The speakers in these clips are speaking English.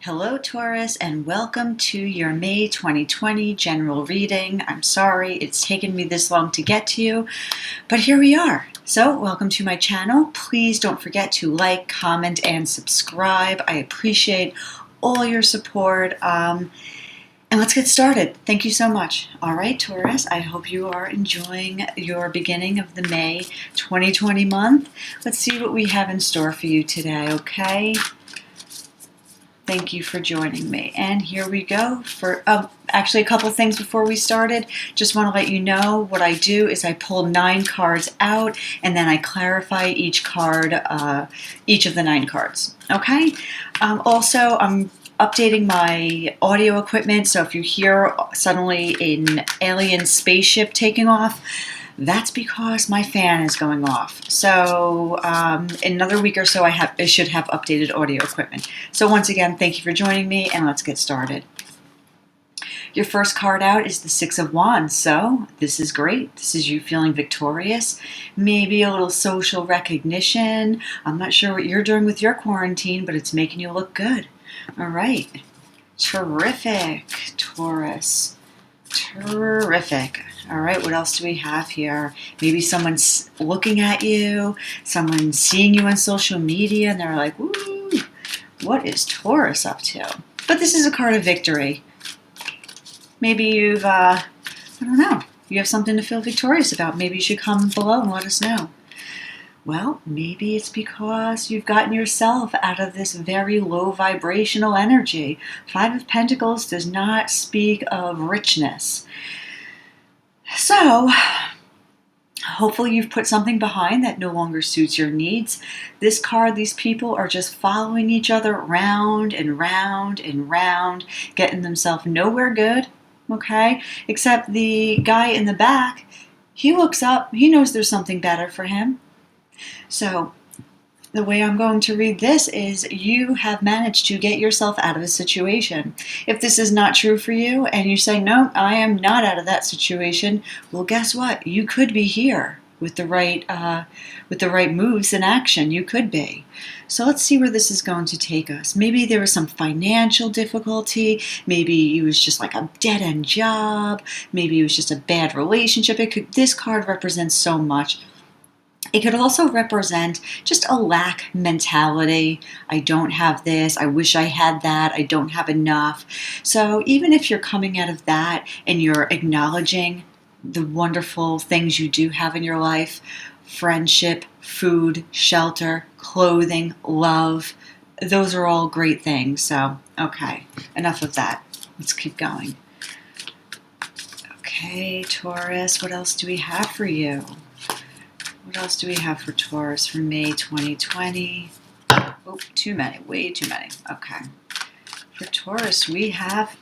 Hello, Taurus, and welcome to your May 2020 general reading. I'm sorry it's taken me this long to get to you, but here we are. So, welcome to my channel. Please don't forget to like, comment, and subscribe. I appreciate all your support. And let's get started. Thank you so much. All right, Taurus, I hope you are enjoying your beginning of the May 2020 month. Let's see what we have in store for you today, okay? Thank you for joining me. And here we go. For actually, a couple things before we started. Just want to let you know what I do is I pull 9 cards out and then I clarify each card, each of the 9 cards. Okay? Also, I'm updating my audio equipment, so if you hear suddenly an alien spaceship taking off, that's because my fan is going off. So in another week or so, I should have updated audio equipment. So once again, thank you for joining me, and let's get started. Your first card out is the Six of Wands, so this is great. This is you feeling victorious, maybe a little social recognition. I'm not sure what you're doing with your quarantine, but it's making you look good. All right. Terrific, Taurus. Terrific. All right, what else do we have here? Maybe someone's looking at you, someone's seeing you on social media, and they're like, "Ooh, what is Taurus up to?" But this is a card of victory. Maybe you've, I don't know, you have something to feel victorious about. Maybe you should comment below and let us know. Well, maybe it's because you've gotten yourself out of this very low vibrational energy. Five of Pentacles does not speak of richness. So, hopefully you've put something behind that no longer suits your needs. This card, these people are just following each other round and round and round, getting themselves nowhere good, okay? Except the guy in the back, he looks up, he knows there's something better for him. So, the way I'm going to read this is you have managed to get yourself out of a situation. If this is not true for you and you say, no, I am not out of that situation, well, guess what? You could be here with the right moves and action. You could be. So let's see where this is going to take us. Maybe there was some financial difficulty. Maybe it was just like a dead-end job. Maybe it was just a bad relationship. This card represents so much. It could also represent just a lack mentality. I don't have this. I wish I had that. I don't have enough. So even if you're coming out of that and you're acknowledging the wonderful things you do have in your life, friendship, food, shelter, clothing, love, those are all great things. So, okay, enough of that. Let's keep going. Okay, Taurus, what else do we have for you? What else do we have for Taurus for May 2020? Oh, too many, way too many. Okay. For Taurus, we have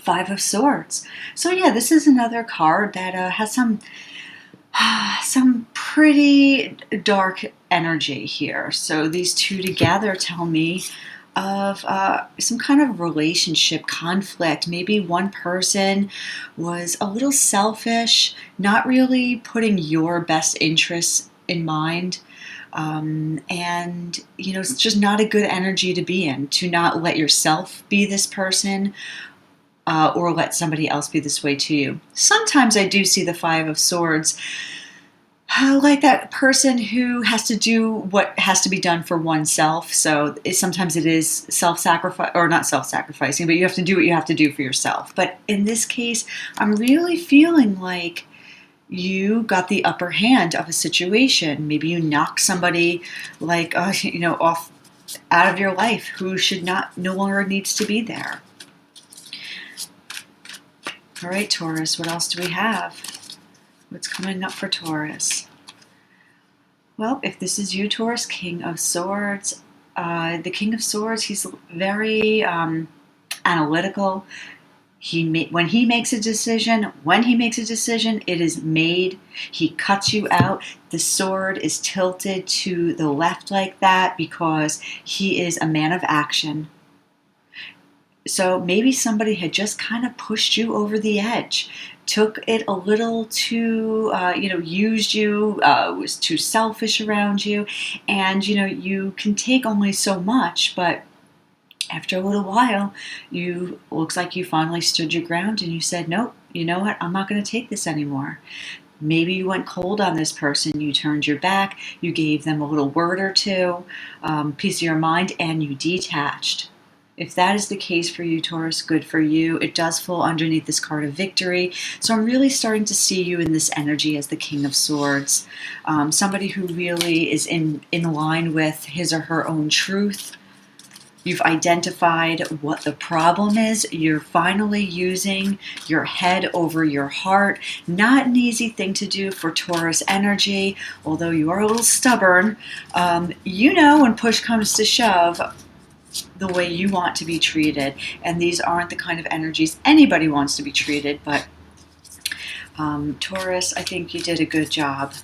Five of Swords. So yeah, this is another card that has some pretty dark energy here. So these two together tell me of some kind of relationship conflict. Maybe one person was a little selfish, not really putting your best interests in mind. And, you know, it's just not a good energy to be in, to not let yourself be this person or let somebody else be this way to you. Sometimes I do see the Five of Swords like that person who has to do what has to be done for oneself. So sometimes it is self-sacrifice, or not self-sacrificing, but you have to do what you have to do for yourself. But in this case, I'm really feeling like you got the upper hand of a situation. Maybe you knocked somebody like, off out of your life who no longer needs to be there. All right, Taurus, what else do we have? What's coming up for Taurus? Well, if this is you, Taurus, King of Swords, the King of Swords, he's very analytical. When he makes a decision, it is made. He cuts you out. The sword is tilted to the left like that because he is a man of action. So maybe somebody had just kind of pushed you over the edge, took it a little too, used you, was too selfish around you. And, you can take only so much, but after a little while, looks like you finally stood your ground and you said, nope, you know what, I'm not going to take this anymore. Maybe you went cold on this person, you turned your back, you gave them a little word or two, piece of your mind, and you detached. If that is the case for you, Taurus, good for you. It does fall underneath this card of victory. So I'm really starting to see you in this energy as the King of Swords. Somebody who really is in line with his or her own truth. You've identified what the problem is. You're finally using your head over your heart. Not an easy thing to do for Taurus energy, although you are a little stubborn. You know when push comes to shove, the way you want to be treated. And these aren't the kind of energies anybody wants to be treated, but Taurus, I think you did a good job.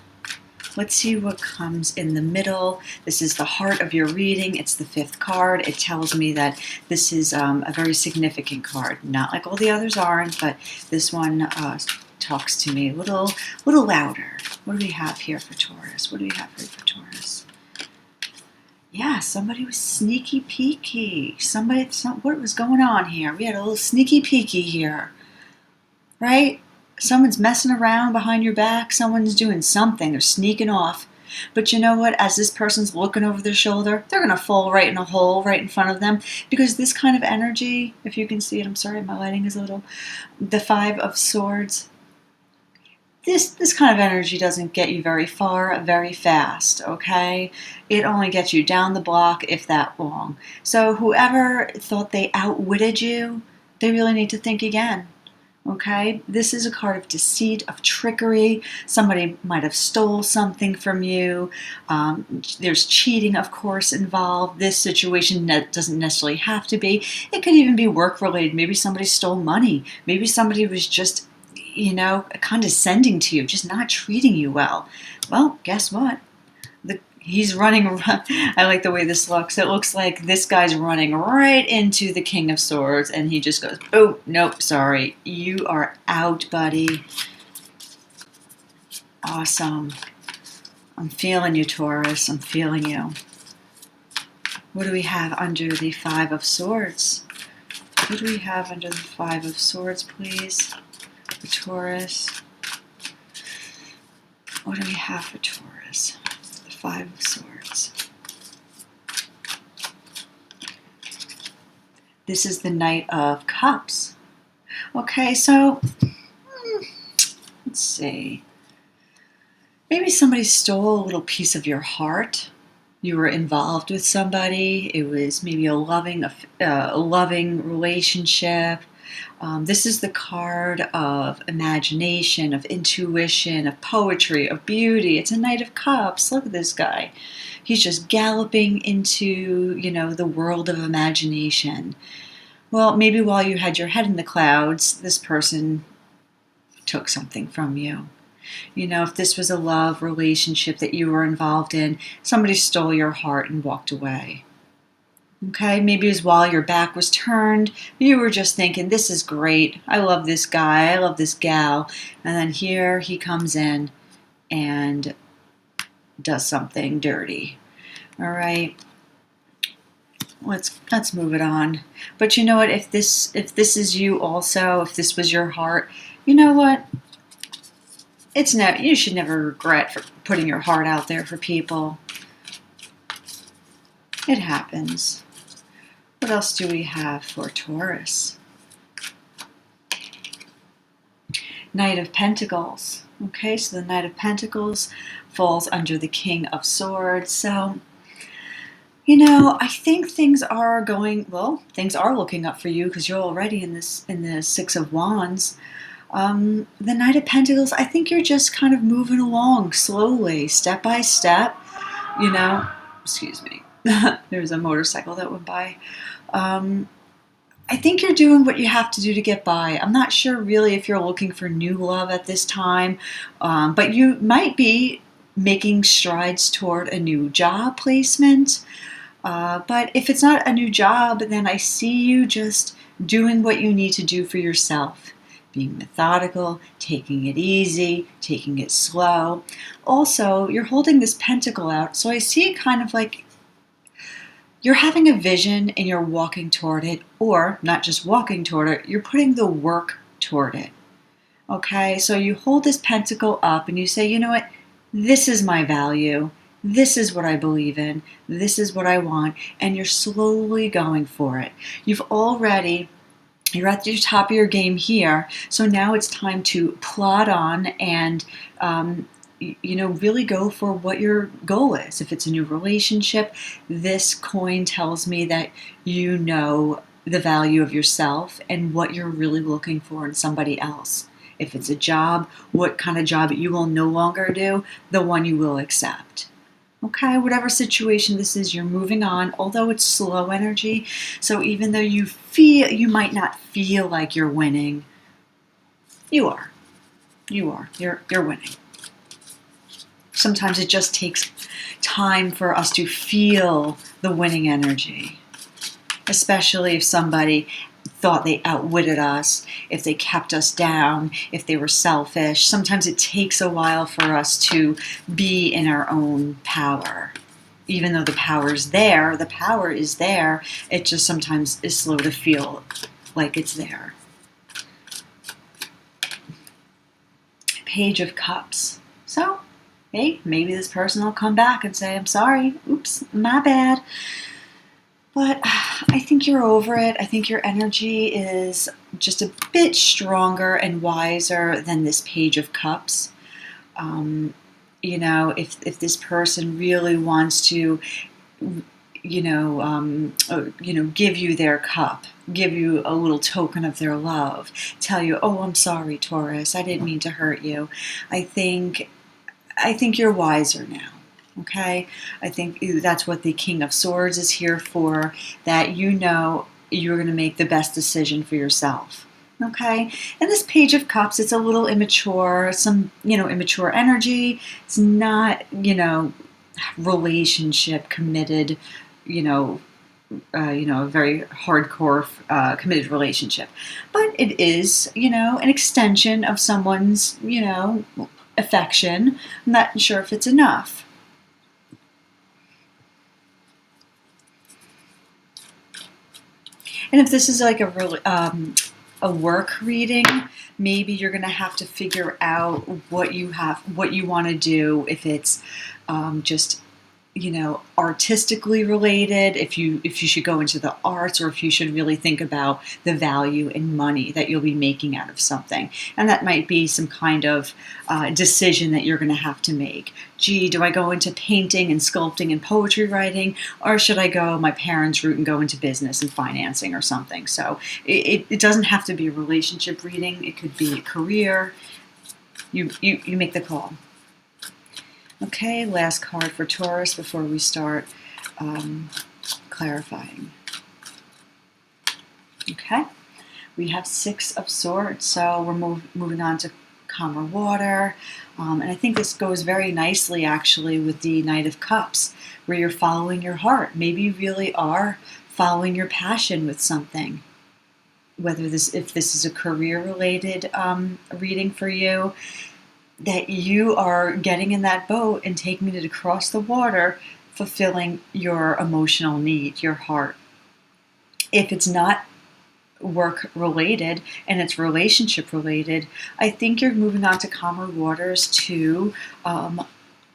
Let's see what comes in the middle. This is the heart of your reading. It's the 5th card. It tells me that this is a very significant card. Not like all the others aren't, but this one talks to me a little louder. What do we have here for Taurus? What do we have here for Taurus? Yeah, somebody was sneaky peeky. What was going on here? We had a little sneaky peeky here, right? Someone's messing around behind your back. Someone's doing something. They're sneaking off. But you know what? As this person's looking over their shoulder, they're going to fall right in a hole right in front of them. Because this kind of energy, if you can see it, I'm sorry, my lighting is a little... The 5 of Swords. This kind of energy doesn't get you very far, very fast, okay? It only gets you down the block, if that long. So whoever thought they outwitted you, they really need to think again. Okay, this is a card of deceit, of trickery. Somebody might have stole something from you. There's cheating, of course, involved. This situation doesn't necessarily have to be. It could even be work-related. Maybe somebody stole money. Maybe somebody was just, condescending to you, just not treating you well. Well, guess what? He's running. I like the way this looks. It looks like this guy's running right into the King of Swords, and he just goes, oh, nope, sorry. You are out, buddy. Awesome. I'm feeling you, Taurus. I'm feeling you. What do we have under the 5 of Swords? What do we have under the 5 of Swords, please? For Taurus. What do we have for Taurus? 5 of Swords. This is the Knight of Cups. Okay, so let's see. Maybe somebody stole a little piece of your heart. You were involved with somebody. It was maybe a loving relationship. This is the card of imagination, of intuition, of poetry, of beauty. It's a Knight of Cups. Look at this guy. He's just galloping into, the world of imagination. Well, maybe while you had your head in the clouds, this person took something from you. If this was a love relationship that you were involved in, somebody stole your heart and walked away. Okay, maybe it was while your back was turned, you were just thinking, this is great, I love this guy, I love this gal, and then here he comes in and does something dirty. All right, let's move it on. But you know what, if this is you also, if this was your heart, you know what? You should never regret for putting your heart out there for people. It happens. What else do we have for Taurus? Knight of Pentacles. Okay, so the Knight of Pentacles falls under the King of Swords. So, I think things are looking up for you because you're already in the 6 of Wands. The Knight of Pentacles, I think you're just kind of moving along slowly, step by step, excuse me. There's a motorcycle that went by. I think you're doing what you have to do to get by. I'm not sure really if you're looking for new love at this time, but you might be making strides toward a new job placement. But if it's not a new job, then I see you just doing what you need to do for yourself. Being methodical, taking it easy, taking it slow. Also, you're holding this pentacle out, so I see it kind of like You're having a vision and you're walking toward it, or not just walking toward it, you're putting the work toward it. Okay, so you hold this pentacle up and you say, you know what, this is my value. This is what I believe in. This is what I want. And you're slowly going for it. You're at the top of your game here. So now it's time to plod on and, really go for what your goal is. If it's a new relationship, this coin tells me that you know the value of yourself and what you're really looking for in somebody else. If it's a job, what kind of job you will no longer do, the one you will accept. Okay, whatever situation this is, you're moving on, although it's slow energy. So even though you might not feel like you're winning, you are. You're winning. Sometimes it just takes time for us to feel the winning energy, especially if somebody thought they outwitted us, if they kept us down, if they were selfish. Sometimes it takes a while for us to be in our own power. Even though the power is there, it just sometimes is slow to feel like it's there. Page of Cups. So, hey, maybe this person will come back and say, I'm sorry, oops, my bad. But I think you're over it. I think your energy is just a bit stronger and wiser than this Page of Cups. If this person really wants to, give you their cup, give you a little token of their love, tell you, oh, I'm sorry, Taurus, I didn't mean to hurt you. I think you're wiser now. Okay, I think that's what the King of Swords is here for, that you're going to make the best decision for yourself. Okay, and this Page of Cups, it's a little immature, immature energy. It's not, relationship committed, a very hardcore committed relationship. But it is, an extension of someone's, affection. I'm not sure if it's enough. And if this is like a work reading, maybe you're going to have to figure out what you want to do. If it's just artistically related, if you should go into the arts, or if you should really think about the value in money that you'll be making out of something. And that might be some kind of decision that you're going to have to make. Gee, do I go into painting and sculpting and poetry writing, or should I go my parents' route and go into business and financing or something? So it doesn't have to be a relationship reading. It could be a career. You make the call. Okay, last card for Taurus before we start clarifying. Okay, we have Six of Swords, so we're moving on to calmer water. And I think this goes very nicely, actually, with the Knight of Cups, where you're following your heart. Maybe you really are following your passion with something. If this is a career-related reading for you, that you are getting in that boat and taking it across the water, fulfilling your emotional need, your heart. If it's not work related and it's relationship related, I think you're moving on to calmer waters to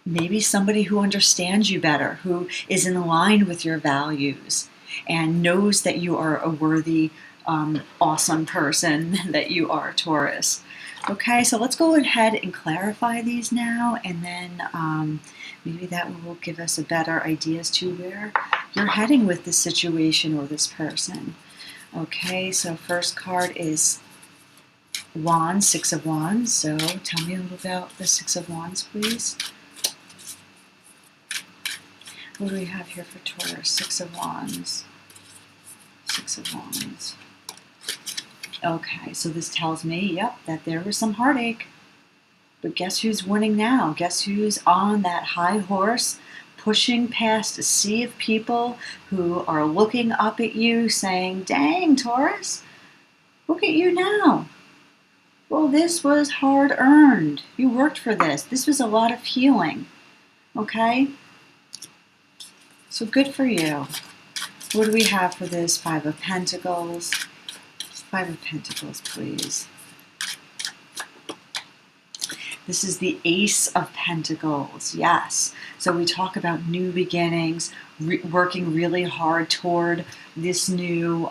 maybe somebody who understands you better, who is in line with your values and knows that you are a worthy, awesome person that you are, Taurus. Okay, so let's go ahead and clarify these now, and then maybe that will give us a better idea as to where you're heading with this situation or this person. Okay, so first card is Wands, Six of Wands. So tell me a little about the Six of Wands, please. What do we have here for Taurus? Six of Wands. Six of Wands. Okay, so this tells me, that there was some heartache. But guess who's winning now? Guess who's on that high horse, pushing past a sea of people who are looking up at you saying, dang, Taurus, look at you now. Well, this was hard earned. You worked for this. This was a lot of healing. Okay? So good for you. What do we have for this Five of Pentacles? Five of Pentacles, please. This is the Ace of Pentacles, yes. So we talk about new beginnings, working really hard toward this new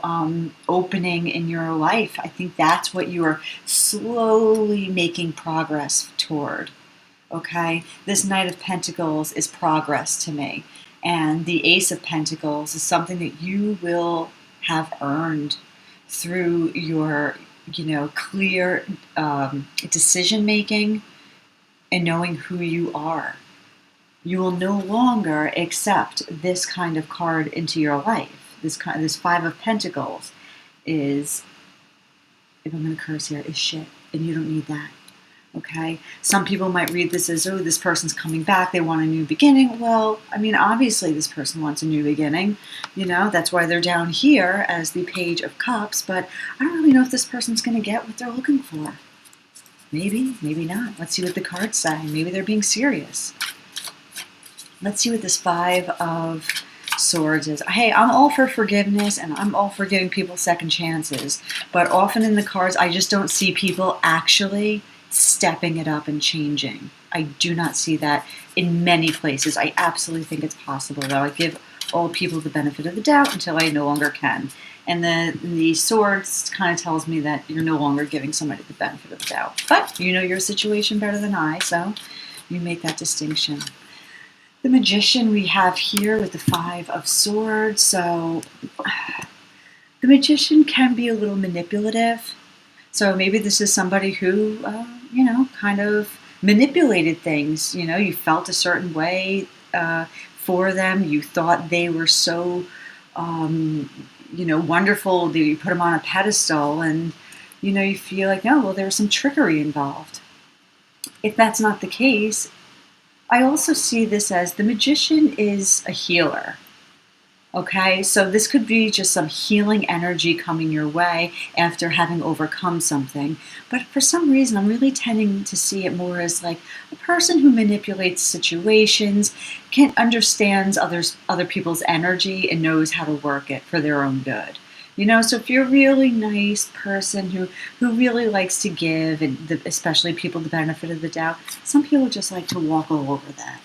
opening in your life. I think that's what you are slowly making progress toward, okay? This Knight of Pentacles is progress to me. And the Ace of Pentacles is something that you will have earned through your, clear decision making and knowing who you are. You will no longer accept this kind of card into your life. This Five of Pentacles is, if I'm going to curse here, is shit, and you don't need that. Okay? Some people might read this as, oh, this person's coming back, they want a new beginning. Well, I mean, obviously this person wants a new beginning. That's why they're down here as the Page of Cups, but I don't really know if this person's going to get what they're looking for. Maybe, maybe not. Let's see what the cards say. Maybe they're being serious. Let's see what this Five of Swords is. Hey, I'm all for forgiveness and I'm all for giving people second chances. But often in the cards, I just don't see people actually stepping it up and changing. I do not see that in many places. I absolutely think it's possible, though. I give all people the benefit of the doubt until I no longer can. And the Swords kind of tells me that you're no longer giving somebody the benefit of the doubt. But you know your situation better than I, so you make that distinction. The Magician we have here with the Five of Swords. So the Magician can be a little manipulative. So maybe this is somebody who, kind of manipulated things. You felt a certain way for them. You thought they were so wonderful that you put them on a pedestal, and you feel like, no, well, there was some trickery involved. If that's not the case, I also see this as the Magician is a healer. Okay, so this could be just some healing energy coming your way after having overcome something. But for some reason, I'm really tending to see it more as like a person who manipulates situations, understands other people's energy, and knows how to work it for their own good. So if you're a really nice person who really likes to give, and especially people the benefit of the doubt, some people just like to walk all over that.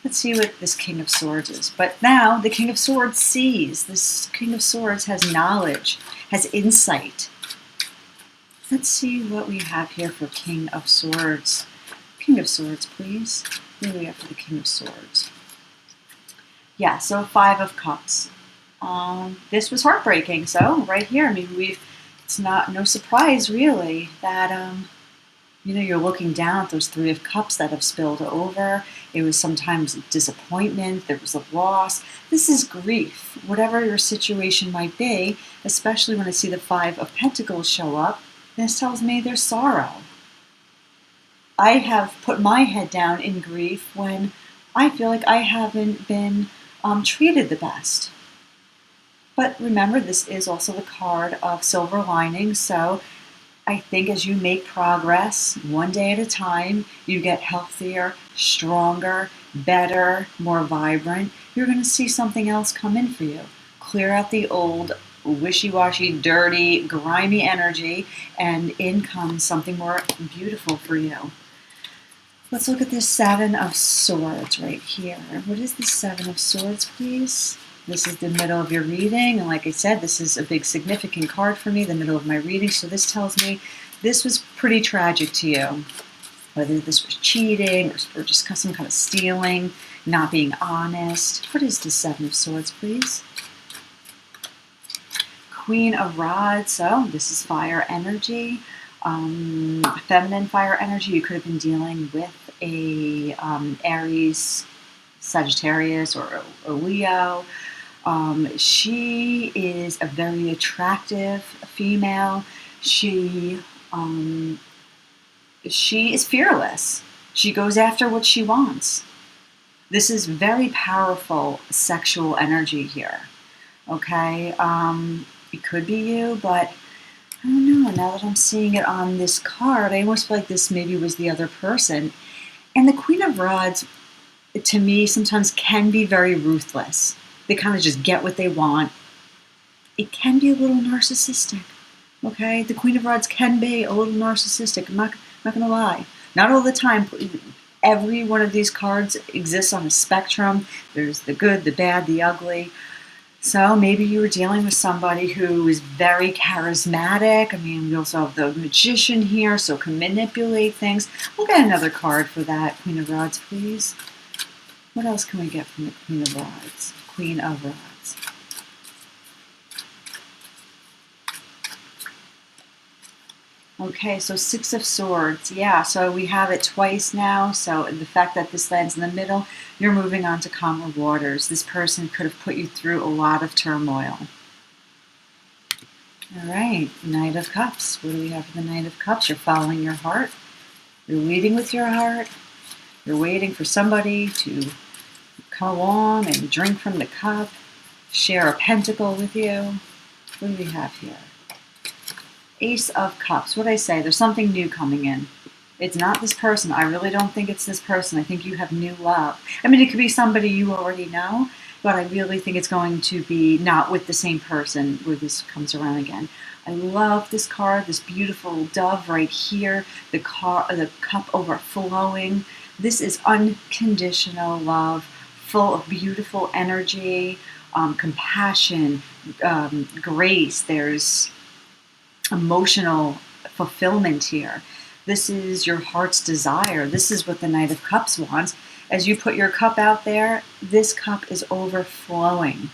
Let's see what this King of Swords is. But now the King of Swords sees. This King of Swords has knowledge, has insight. Let's see what we have here for King of Swords. King of Swords, please. What do we have for the King of Swords? Yeah, so Five of Cups. This was heartbreaking. So right here, I mean, it's no surprise really that you're looking down at those Three of Cups that have spilled over. It was sometimes disappointment. There was a loss. This is grief. Whatever your situation might be, especially when I see the Five of Pentacles show up, this tells me there's sorrow. I have put my head down in grief when I feel like I haven't been treated the best. But remember, this is also the card of silver lining, so I think as you make progress, one day at a time, you get healthier, stronger, better, more vibrant. You're going to see something else come in for you. Clear out the old, wishy-washy, dirty, grimy energy, and in comes something more beautiful for you. Let's look at this Seven of Swords right here. What is the Seven of Swords, please? This is the middle of your reading, and like I said, this is a big significant card for me, the middle of my reading, so this tells me this was pretty tragic to you. Whether this was cheating or just some kind of stealing, not being honest. What is the Seven of Swords, please? Queen of Rods, so this is fire energy, feminine fire energy. You could have been dealing with a Aries, Sagittarius, or a Leo. She is a very attractive female. She is fearless. She goes after what she wants. This is very powerful sexual energy here. Okay? It could be you, but I don't know. Now that I'm seeing it on this card, I almost feel like this maybe was the other person. And the Queen of Rods, to me, sometimes can be very ruthless. They kind of just get what they want. It can be a little narcissistic. Okay, the Queen of Rods can be a little narcissistic. I'm not going to lie. Not all the time. Every one of these cards exists on a spectrum. There's the good, the bad, the ugly. So maybe you were dealing with somebody who is very charismatic. I mean, we also have the Magician here, so can manipulate things. We'll get another card for that. Queen of Rods, please. What else can we get from the Queen of Rods? Queen of Rods. Okay, so Six of Swords. Yeah, so we have it twice now. So the fact that this lands in the middle, you're moving on to calmer waters. This person could have put you through a lot of turmoil. All right, Knight of Cups. What do we have for the Knight of Cups? You're following your heart. You're leading with your heart. You're waiting for somebody to come along and drink from the cup, share a pentacle with you. What do we have here? Ace of Cups. What did I say? There's something new coming in. It's not this person. I really don't think it's this person. I think you have new love. I mean, it could be somebody you already know, but I really think it's going to be not with the same person where this comes around again. I love this card, this beautiful dove right here, the cup overflowing. This is unconditional love, full of beautiful energy, compassion, grace. There's emotional fulfillment here. This is your heart's desire. This is what the Knight of Cups wants. As you put your cup out there, this cup is overflowing.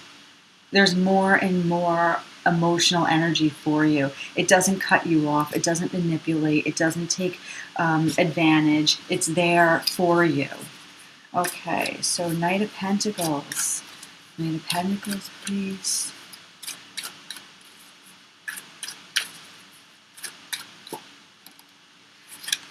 There's more and more emotional energy for you. It doesn't cut you off. It doesn't manipulate. It doesn't take advantage. It's there for you. Okay, so Knight of Pentacles. Knight of Pentacles, please.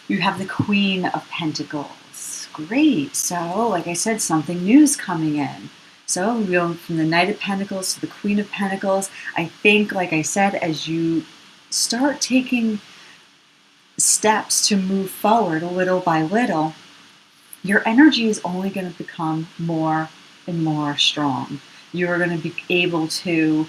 You have the Queen of Pentacles. Great. So, like I said, something new is coming in. So we go from the Knight of Pentacles to the Queen of Pentacles. I think, like I said, as you start taking steps to move forward little by little, your energy is only going to become more and more strong. You're going to be able to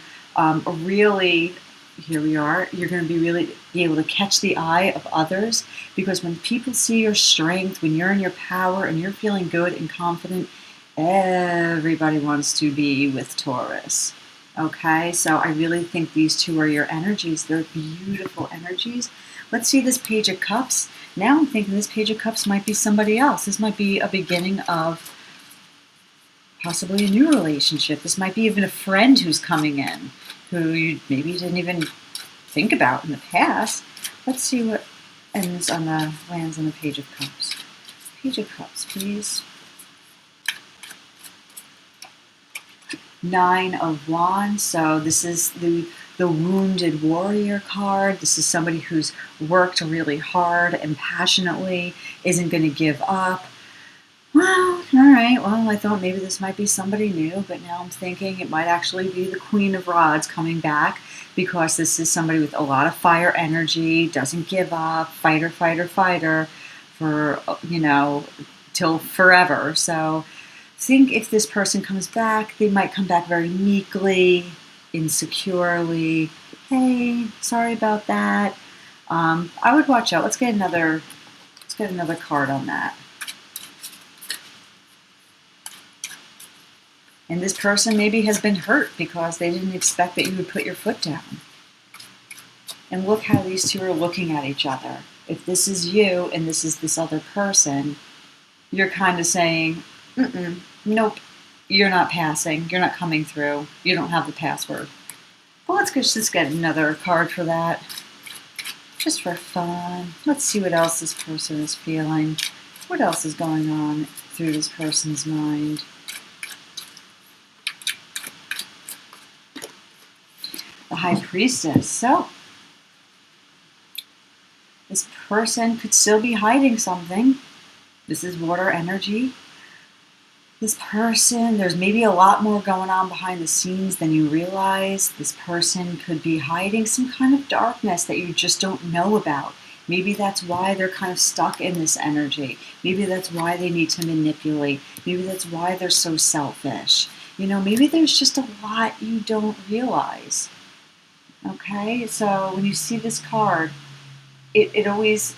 really, here we are, you're going to be really be able to catch the eye of others, because when people see your strength, when you're in your power and you're feeling good and confident, everybody wants to be with Taurus. Okay, so I really think these two are your energies. They're beautiful energies. Let's see this Page of Cups. Now I'm thinking this Page of Cups might be somebody else. This might be a beginning of possibly a new relationship. This might be even a friend who's coming in, who you maybe didn't even think about in the past. Let's see what lands on the Page of Cups. Page of Cups, please. Nine of Wands. So this is the wounded warrior card. This is somebody who's worked really hard and passionately, isn't going to give up. Well, all right. Well, I thought maybe this might be somebody new, but now I'm thinking it might actually be the Queen of Rods coming back, because this is somebody with a lot of fire energy, doesn't give up, fighter, fighter, fighter for, till forever. So think if this person comes back, they might come back very meekly, insecurely. Hey, sorry about that. I would watch out. Let's get another card on that. And this person maybe has been hurt because they didn't expect that you would put your foot down. And look how these two are looking at each other. If this is you and this is this other person, you're kind of saying, nope, you're not passing. You're not coming through. You don't have the password. Well, let's just get another card for that. Just for fun. Let's see what else this person is feeling. What else is going on through this person's mind? The High Priestess. So, this person could still be hiding something. This is water energy. This person, there's maybe a lot more going on behind the scenes than you realize. This person could be hiding some kind of darkness that you just don't know about. Maybe that's why they're kind of stuck in this energy. Maybe that's why they need to manipulate. Maybe that's why they're so selfish. maybe there's just a lot you don't realize. Okay, so when you see this card, it always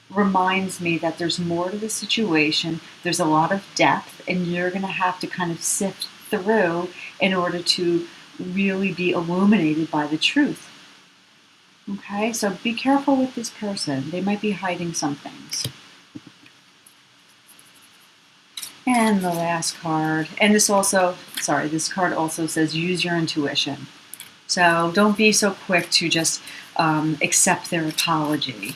reminds me that there's more to the situation, there's a lot of depth, and you're going to have to kind of sift through in order to really be illuminated by the truth. Okay, so be careful with this person. They might be hiding some things. And the last card, and this card also says use your intuition. So don't be so quick to just accept their apology.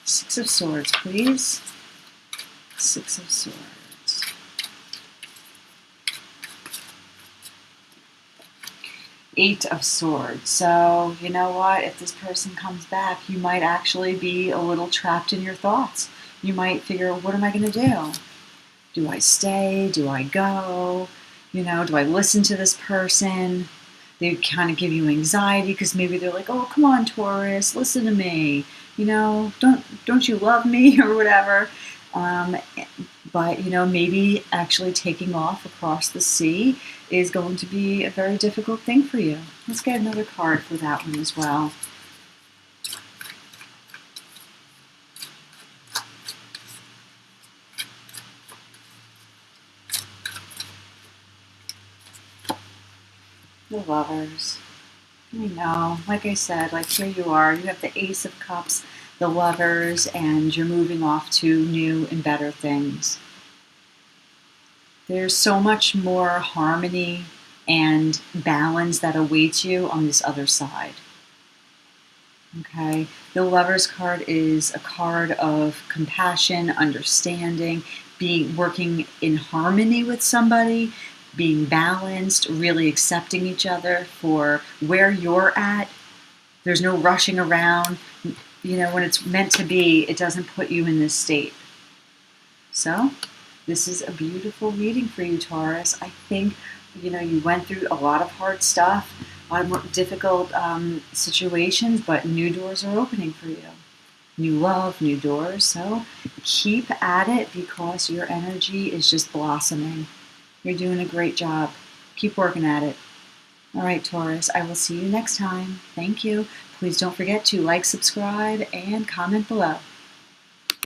Six of Swords, please. Six of Swords. Eight of Swords. So, you know what? If this person comes back, you might actually be a little trapped in your thoughts. You might figure, what am I going to do? Do I stay? Do I go? Do I listen to this person? They kind of give you anxiety because maybe they're like, oh, come on, Taurus, listen to me. Don't you love me or whatever? But maybe actually taking off across the sea is going to be a very difficult thing for you. Let's get another card for that one as well. The Lovers. I know, like I said, like here you are. You have the Ace of Cups, the Lovers, and you're moving off to new and better things. There's so much more harmony and balance that awaits you on this other side. Okay, the Lovers card is a card of compassion, understanding, working in harmony with somebody, being balanced, really accepting each other for where you're at. There's no rushing around. When it's meant to be, it doesn't put you in this state. So, this is a beautiful reading for you, Taurus. I think, you went through a lot of hard stuff, a lot of more difficult situations, but new doors are opening for you. New love, new doors. So keep at it because your energy is just blossoming. You're doing a great job. Keep working at it. All right, Taurus, I will see you next time. Thank you. Please don't forget to like, subscribe, and comment below.